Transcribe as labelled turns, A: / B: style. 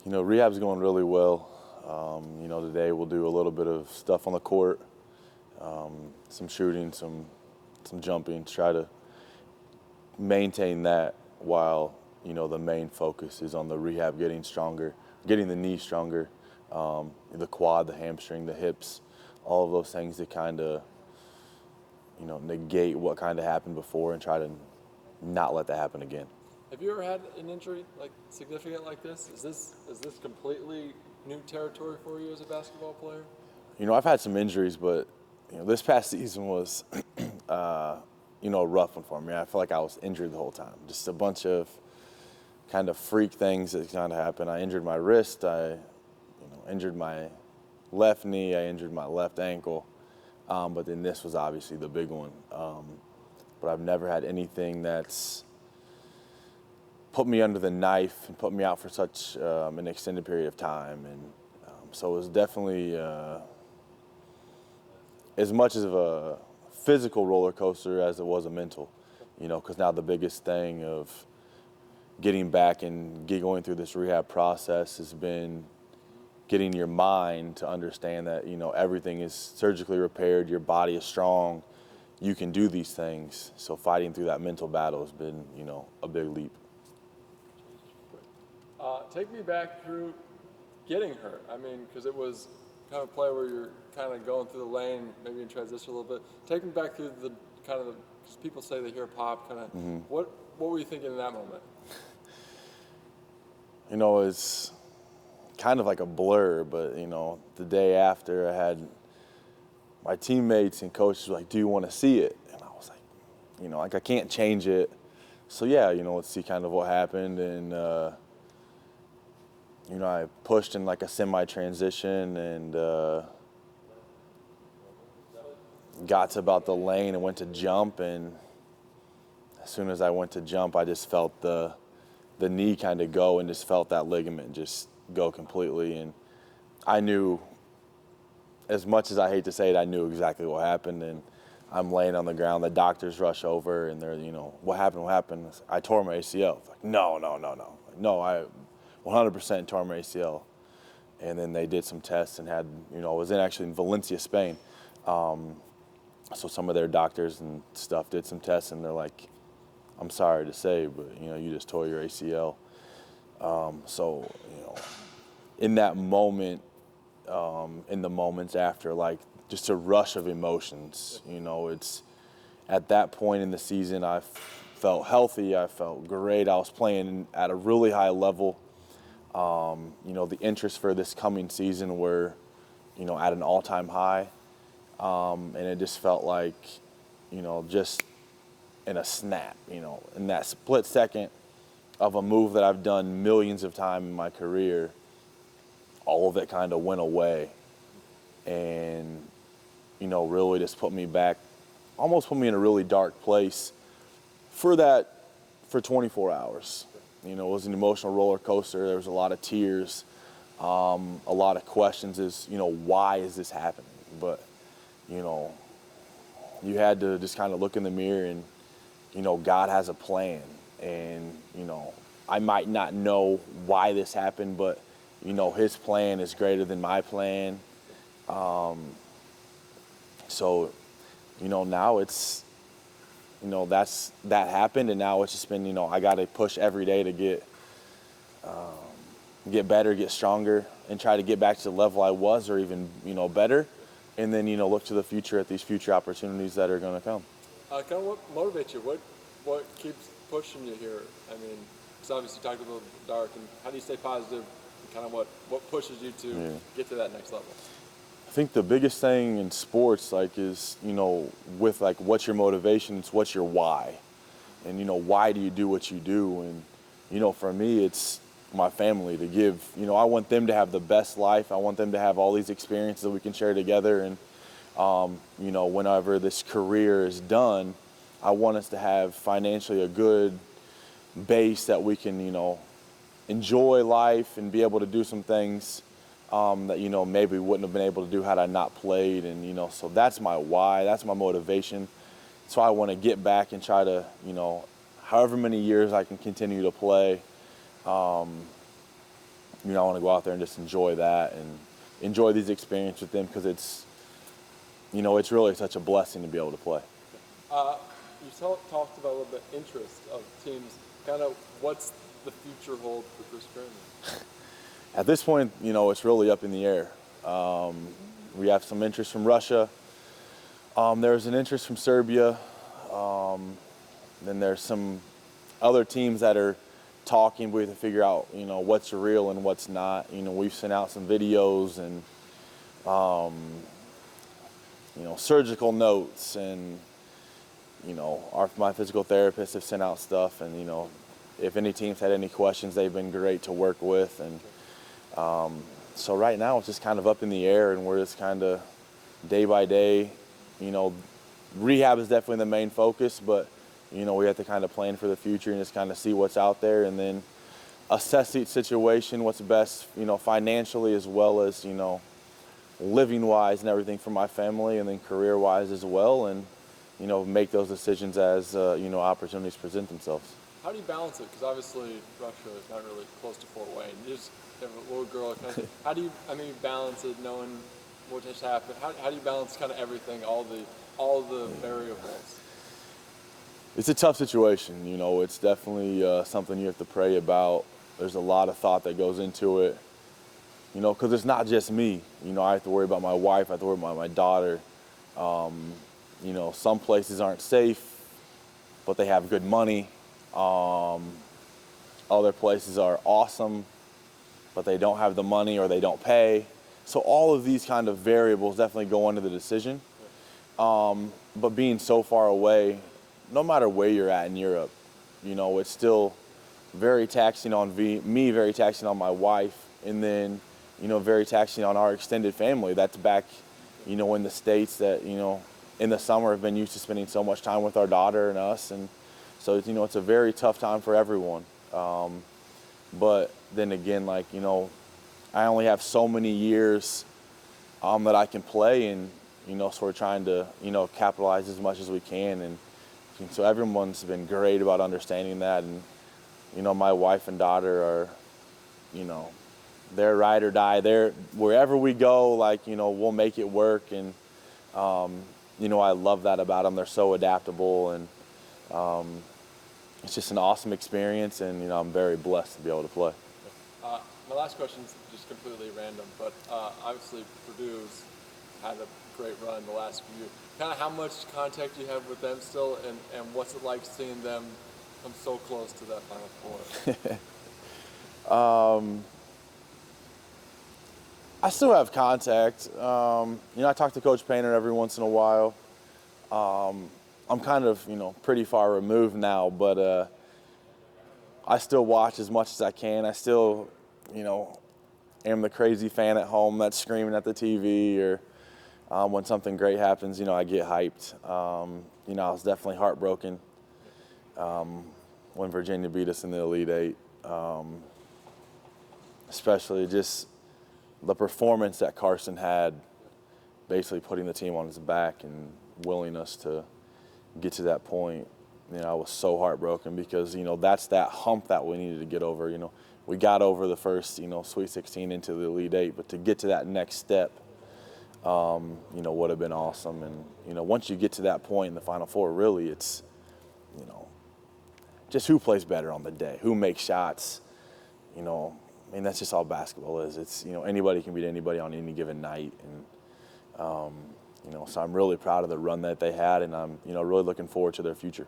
A: Rehab's going really well. Today we'll do a little bit of stuff on the court, some shooting, some jumping, try to maintain that while, the main focus is on the rehab, getting stronger, getting the knee stronger, the quad, the hamstring, the hips, all of those things to kind of, negate what kind of happened before and try to not let that happen again.
B: Have you ever had an injury like significant like this? Is this completely new territory for you as a basketball player?
A: I've had some injuries, but this past season was, a rough one for me. I feel like I was injured the whole time. Just a bunch of kind of freak things that kind of happened. I injured my wrist. I, injured my left knee. I injured my left ankle. But then this was obviously the big one. But I've never had anything that's put me under the knife and put me out for such an extended period of time. And so it was definitely as much of a physical roller coaster as it was a mental, because now the biggest thing of getting back and going through this rehab process has been getting your mind to understand that, everything is surgically repaired, your body is strong, you can do these things. So fighting through that mental battle has been, a big leap.
B: Take me back through getting hurt. I mean, because it was kind of play where you're kind of going through the lane, maybe in transition a little bit. Take me back through the kind of because people say they hear pop, kind of.
A: Mm-hmm.
B: What were you thinking in that moment?
A: It's kind of like a blur, but the day after I had my teammates and coaches were like, "Do you want to see it?" And I was like, I can't change it. So yeah, let's see kind of what happened. And I pushed in like a semi-transition and got to about the lane and went to jump. And as soon as I went to jump, I just felt the knee kind of go and just felt that ligament just go completely. And I knew, as much as I hate to say it, I knew exactly what happened. And I'm laying on the ground. The doctors rush over and they're, what happened? What happened? I tore my ACL. It's like, no. I 100% tore my ACL. And then they did some tests and had, I was actually in Valencia, Spain. So some of their doctors and stuff did some tests and they're like, I'm sorry to say, but, you just tore your ACL. So, in that moment, in the moments after, like just a rush of emotions, it's at that point in the season, I felt healthy. I felt great. I was playing at a really high level. The interest for this coming season were, at an all-time high. And it just felt like, just in a snap, in that split second of a move that I've done millions of times in my career, all of it kind of went away. And, really just put me back, almost put me in a really dark place for 24 hours. It was an emotional roller coaster. There was a lot of tears, a lot of questions as, why is this happening? But, you had to just kind of look in the mirror and, God has a plan. And, I might not know why this happened, but, his plan is greater than my plan. So, now it's, that happened, and now it's just been, I got to push every day to get better, get stronger, and try to get back to the level I was, or even, better, and then, look to the future at these future opportunities that are going to come.
B: Kind of what motivates you? What keeps pushing you here? I mean, because obviously you talked a little dark, and how do you stay positive? And kind of what pushes you to get to that next level?
A: I think the biggest thing in sports, is, with what's your motivation, it's what's your why. And, why do you do what you do? And, for me, it's my family to give, I want them to have the best life. I want them to have all these experiences that we can share together. And, whenever this career is done, I want us to have financially a good base that we can, enjoy life and be able to do some things that, maybe we wouldn't have been able to do had I not played. And, so that's my why, that's my motivation. So I want to get back and try to, however many years I can continue to play, I want to go out there and just enjoy that and enjoy these experiences with them because it's really such a blessing to be able to play.
B: You talked about a little bit interest of teams. Kind of what's the future hold for Chris Kramer?
A: At this point, it's really up in the air. We have some interest from Russia. There's an interest from Serbia. Then there's some other teams that are talking. We have to figure out, what's real and what's not. We've sent out some videos and, surgical notes, and my physical therapists have sent out stuff, and if any teams had any questions, they've been great to work with, and so right now it's just kind of up in the air, and we're just kind of day by day. Rehab is definitely the main focus, but we have to kind of plan for the future and just kind of see what's out there, and then assess each situation, what's best, financially as well as living-wise and everything for my family, and then career-wise as well, and make those decisions as opportunities present themselves.
B: How do you balance it? Because obviously Russia is not really close to Fort Wayne. You just have a little girl. How do you balance it, knowing what just happened? How do you balance kind of everything, all the variables?
A: It's a tough situation. It's definitely something you have to pray about. There's a lot of thought that goes into it. Because it's not just me. I have to worry about my wife. I have to worry about my daughter. Some places aren't safe, but they have good money. Other places are awesome, but they don't have the money or they don't pay. So all of these kind of variables definitely go into the decision. But being so far away, no matter where you're at in Europe, it's still very taxing on me, very taxing on my wife, and then, very taxing on our extended family that's back, in the States that, in the summer have been used to spending so much time with our daughter and us. And so, it's a very tough time for everyone. But then again, I only have so many years that I can play, and, so we're trying to, capitalize as much as we can. And so everyone's been great about understanding that. And, my wife and daughter are, they're ride or die. They're wherever we go, we'll make it work. And, I love that about them. They're so adaptable, and it's just an awesome experience, and, I'm very blessed to be able to play.
B: My last question is just completely random, but obviously Purdue's had a great run the last few years. Kind of how much contact do you have with them still, and what's it like seeing them come so close to that Final Four?
A: I still have contact. I talk to Coach Painter every once in a while. I'm kind of, pretty far removed now, but I still watch as much as I can. I still, am the crazy fan at home that's screaming at the TV, or when something great happens, I get hyped. I was definitely heartbroken when Virginia beat us in the Elite Eight, especially just the performance that Carson had, basically putting the team on his back and willing us to get to that point. I was so heartbroken because, that's that hump that we needed to get over. We got over the first, Sweet 16 into the Elite Eight, but to get to that next step, would have been awesome. And, once you get to that point in the Final Four, really it's, just who plays better on the day, who makes shots, that's just all basketball is. It's, anybody can beat anybody on any given night. And, so I'm really proud of the run that they had, and I'm, really looking forward to their future.